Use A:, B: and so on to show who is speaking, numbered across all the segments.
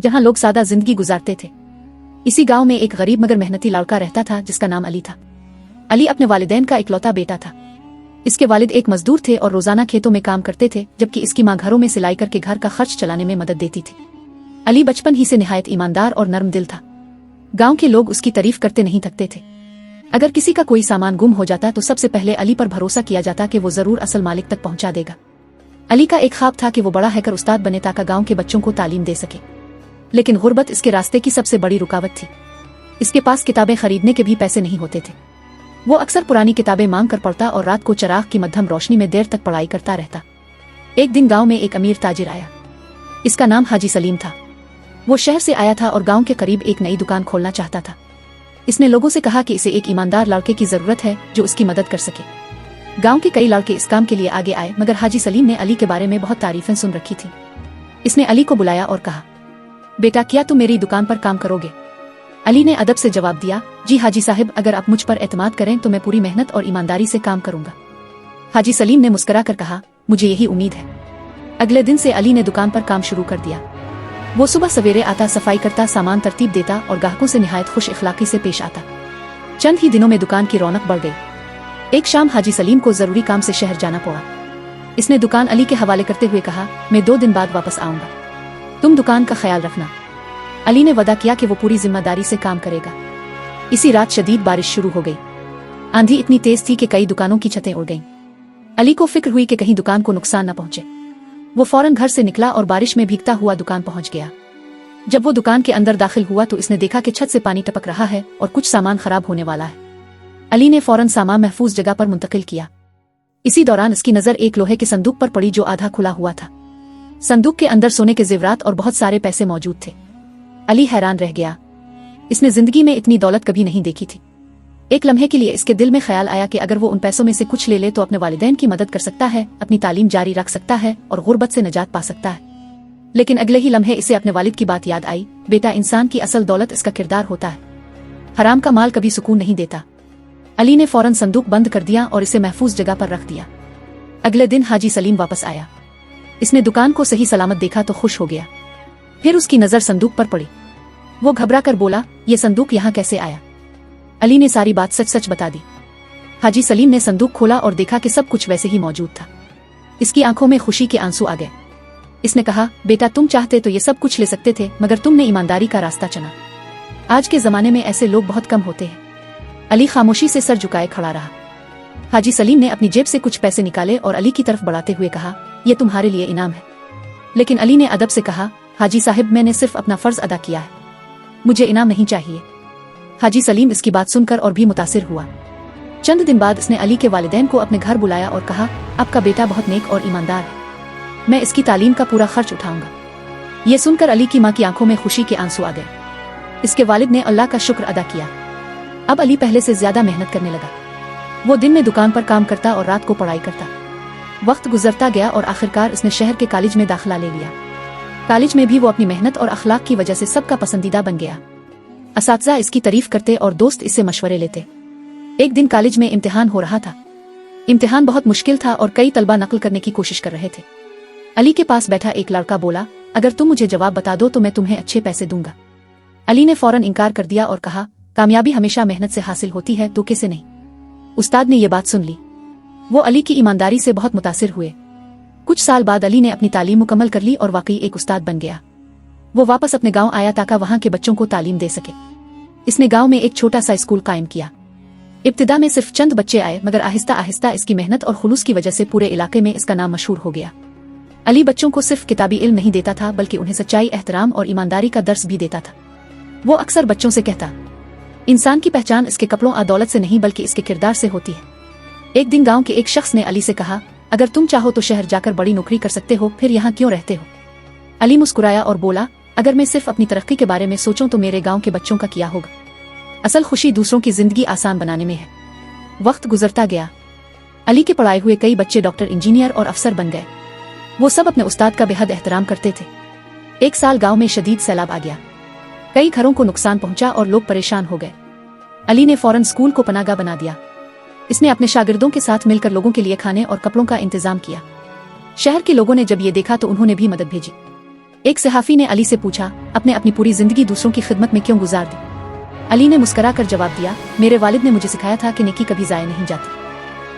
A: जहाँ लोग सादा जिंदगी गुजारते थे। इसी गांव में एक गरीब मगर मेहनती लड़का रहता था जिसका नाम अली था। अली अपने वालिदैन का इकलौता बेटा था। इसके वालिद एक मजदूर थे और रोजाना खेतों में काम करते थे, जबकि इसकी माँ घरों में सिलाई करके घर का खर्च चलाने में मदद देती थी। अली बचपन ही से निहायत ईमानदार और नर्म दिल था। गांव के लोग उसकी तारीफ करते नहीं थकते थे। अगर किसी का कोई सामान गुम हो जाता तो सबसे पहले अली पर भरोसा किया जाता कि वो जरूर असल मालिक तक पहुंचा देगा। अली का एक ख्वाब था कि वो बड़ा होकर उस्ताद बने ताकि गांव के बच्चों को तालीम दे सके, लेकिन गुर्बत इसके रास्ते की सबसे बड़ी रुकावट थी। इसके पास किताबें खरीदने के भी पैसे नहीं होते थे। वो अक्सर पुरानी किताबें मांग कर पढ़ता और रात को चराग की मध्यम रोशनी में देर तक पढ़ाई करता रहता। एक दिन गांव में एक अमीर ताजिर आया। इसका नाम हाजी सलीम था। वो शहर से आया था और गांव के करीब एक नई दुकान खोलना चाहता था। इसने लोगों से कहा कि इसे एक ईमानदार लड़के की जरूरत है जो उसकी मदद कर सके। गांव के कई लड़के इस काम के लिए आगे आए, मगर हाजी सलीम ने अली के बारे में बहुत तारीफें सुन रखी थी। इसने अली को बुलाया और कहा, बेटा क्या तुम मेरी दुकान पर काम करोगे? अली ने अदब से जवाब दिया, जी हाजी साहब, अगर आप मुझ पर एतमाद करें तो मैं पूरी मेहनत और ईमानदारी से काम करूंगा। हाजी सलीम ने मुस्कुरा कर कहा, मुझे यही उम्मीद है। अगले दिन से अली ने दुकान पर काम शुरू कर दिया। वो सुबह सवेरे आता, सफाई करता, सामान तरतीब देता और ग्राहकों से निहायत खुश इखलाकी से पेश आता। चंद ही दिनों में दुकान की रौनक बढ़ गई। एक शाम हाजी सलीम को जरूरी काम से शहर जाना पड़ा। इसने दुकान अली के हवाले करते हुए कहा, मैं 2 दिन बाद वापस आऊंगा, तुम दुकान का ख्याल रखना। अली ने वादा किया कि वो पूरी जिम्मेदारी से काम करेगा। इसी रात शदीद बारिश शुरू हो गई। आंधी इतनी तेज थी कि कई दुकानों की छतें उड़ गईं। अली को फिक्र हुई कि कहीं दुकान को नुकसान न पहुंचे। वो फौरन घर से निकला और बारिश में भीगता हुआ दुकान पहुंच गया। जब वो दुकान के अंदर दाखिल हुआ तो इसने देखा कि छत से पानी टपक रहा है और कुछ सामान खराब होने वाला है। अली ने फौरन सामान महफूज जगह पर मुंतकिल किया। इसी दौरान इसकी नजर एक लोहे के संदूक पर पड़ी जो आधा खुला हुआ था। संदूक के अंदर सोने के जेवरात और बहुत सारे पैसे मौजूद थे। अली हैरान रह गया। इसने जिंदगी में इतनी दौलत कभी नहीं देखी थी। एक लम्हे के लिए इसके दिल में ख्याल आया कि अगर वो उन पैसों में से कुछ ले ले तो अपने वालिदैन की मदद कर सकता है, अपनी तालीम जारी रख सकता है और गुर्बत से निजात पा सकता है। लेकिन अगले ही लम्हे इसे अपने वालिद की बात याद आई, बेटा इंसान की असल दौलत इसका किरदार होता है, हराम का माल कभी सुकून नहीं देता। अली ने फौरन संदूक बंद कर दिया और इसे महफूज जगह पर रख दिया। अगले दिन हाजी सलीम वापस आया। इसने दुकान को सही सलामत देखा तो खुश हो गया। फिर उसकी नजर संदूक पर पड़ी। वो घबरा कर बोला, ये संदूक यहाँ कैसे आया? अली ने सारी बात सच सच बता दी। हाजी सलीम ने संदूक खोला और देखा कि सब कुछ वैसे ही मौजूद था। इसकी आंखों में खुशी के आंसू आ गए। इसने कहा, बेटा तुम चाहते तो ये सब कुछ ले सकते थे, मगर तुमने ईमानदारी का रास्ता चुना। आज के जमाने में ऐसे लोग बहुत कम होते हैं। अली खामोशी से सर झुकाए खड़ा रहा। हाजी सलीम ने अपनी जेब से कुछ पैसे निकाले और अली की तरफ बढ़ाते हुए कहा, यह तुम्हारे लिए इनाम है। लेकिन अली ने अदब से कहा, हाजी साहब मैंने सिर्फ अपना फर्ज अदा किया है, मुझे इनाम नहीं चाहिए। हाजी सलीम इसकी बात सुनकर और भी मुतासिर हुआ। चंद दिन बाद इसने अली के वालिदैन को अपने घर बुलाया और कहा, आपका बेटा बहुत नेक और ईमानदार है, मैं इसकी तालीम का पूरा खर्च उठाऊंगा। ये सुनकर अली की माँ की आंखों में खुशी के आंसू आ गए। इसके वालिद ने अल्लाह का शुक्र अदा किया। अब अली पहले से ज्यादा मेहनत करने लगा। वो दिन में दुकान पर काम करता और रात को पढ़ाई करता। वक्त गुजरता गया और आखिरकार इसने शहर के कॉलेज में दाखिला ले लिया। कॉलेज में भी वो अपनी मेहनत और अखलाक की वजह से सबका पसंदीदा बन गया। असातिज़ा इसकी तारीफ करते और दोस्त इससे मशवरे लेते। एक दिन कॉलेज में इम्तिहान हो रहा था। इम्तिहान बहुत मुश्किल था और कई तलबा नकल करने की कोशिश कर रहे थे। अली के पास बैठा एक लड़का बोला, अगर तुम मुझे जवाब बता दो तो मैं तुम्हें अच्छे पैसे दूंगा। अली ने फौरन इनकार कर दिया और कहा, कामयाबी हमेशा मेहनत से हासिल होती है, धोखे से नहीं। उस्ताद ने यह बात सुन ली। वो अली की ईमानदारी से बहुत मुतासिर हुए। कुछ साल बाद अली ने अपनी तालीम मुकम्मल कर ली और वाकई एक उस्ताद बन गया। वो वापस अपने गांव आया ताकि वहां के बच्चों को तालीम दे सके। इसने गांव में एक छोटा सा स्कूल कायम किया। इब्तिदा में सिर्फ चंद बच्चे आए, मगर आहिस्ता आहिस्ता इसकी मेहनत और खुलूस की वजह से पूरे इलाके में इसका नाम मशहूर हो गया। अली बच्चों को सिर्फ किताबी इल्म नहीं देता था, बल्कि उन्हें सच्चाई, एहतराम और ईमानदारी का दर्स भी देता था। वो अक्सर बच्चों से कहता, इंसान की पहचान इसके कपड़ों और दौलत से नहीं बल्कि इसके किरदार से होती है। एक दिन गांव के एक शख्स ने अली से कहा, अगर तुम चाहो तो शहर जाकर बड़ी नौकरी कर सकते हो, फिर यहाँ क्यों रहते हो? अली मुस्कुराया और बोला, अगर मैं सिर्फ अपनी तरक्की के बारे में सोचूं तो मेरे गांव के बच्चों का क्या होगा? असल खुशी दूसरों की जिंदगी आसान बनाने में है। वक्त गुजरता गया। अली के पढ़ाए हुए कई बच्चे डॉक्टर, इंजीनियर और अफसर बन गए। वो सब अपने उस्ताद का बेहद एहतराम करते थे। एक साल गांव में शदीद सैलाब आ गया। कई घरों को नुकसान पहुंचा और लोग परेशान हो गए। अली ने फौरन स्कूल को पनाहगाह बना दिया। इसने अपने शागिर्दों के साथ मिलकर लोगों के लिए खाने और कपड़ों का इंतजाम किया। शहर के लोगों ने जब ये देखा तो उन्होंने भी मदद भेजी। एक सहाफी ने अली से पूछा, आपने अपनी पूरी जिंदगी दूसरों की खिदमत में क्यों गुजार दी? अली ने मुस्करा कर जवाब दिया, मेरे वालिद ने मुझे सिखाया था कि नेकी कभी ज़ाया नहीं जाती।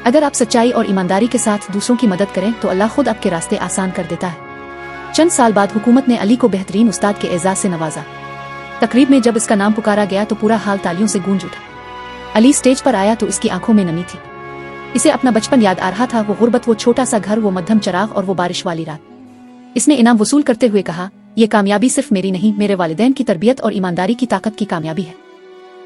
A: अगर आप सच्चाई और ईमानदारी के साथ दूसरों की मदद करें तो अल्लाह खुद आपके रास्ते आसान कर देता है। चंद साल बाद हुकूमत ने अली को बेहतरीन उस्ताद के एजाज से नवाजा। तकरीब में जब इसका नाम पुकारा गया तो पूरा हाल तालियों से गूंज उठा। अली स्टेज पर आया तो इसकी आंखों में नमी थी। इसे अपना बचपन याद आ रहा था, वो गुर्बत, वो छोटा सा घर, वो मध्यम चराग और वो बारिश वाली रात। इसने इनाम वसूल करते हुए कहा, यह कामयाबी सिर्फ मेरी नहीं, मेरे वालिदैन की तरबियत और ईमानदारी की ताकत की कामयाबी है।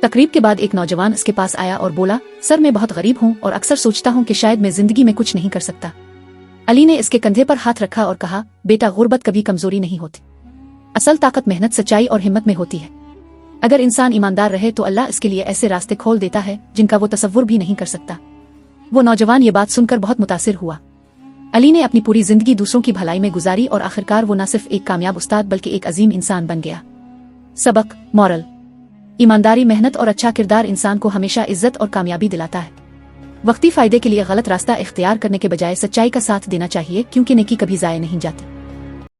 A: तकरीब के बाद एक नौजवान इसके पास आया और बोला, सर मैं बहुत गरीब हूँ और अक्सर सोचता हूँ कि शायद मैं जिंदगी में कुछ नहीं कर सकता। अली ने इसके कंधे पर हाथ रखा और कहा, बेटा गुर्बत कभी कमजोरी नहीं होती, असल ताकत मेहनत, सच्चाई और हिम्मत में होती है। अगर इंसान ईमानदार रहे तो अल्लाह इसके लिए ऐसे रास्ते खोल देता है जिनका वो तसव्वुर भी नहीं कर सकता। वो नौजवान ये बात सुनकर बहुत मुतासिर हुआ। अली ने अपनी पूरी जिंदगी दूसरों की भलाई में गुजारी और आखिरकार वो न सिर्फ एक कामयाब उस्ताद बल्कि एक अजीम इंसान बन गया। सबक, मॉरल, ईमानदारी, मेहनत और अच्छा किरदार इंसान को हमेशा इज्जत और कामयाबी दिलाता है। वक्ती फायदे के लिए गलत रास्ता इख्तियार करने के बजाय सच्चाई का साथ देना चाहिए, क्योंकि नेकी कभी ज़ाया नहीं जाती।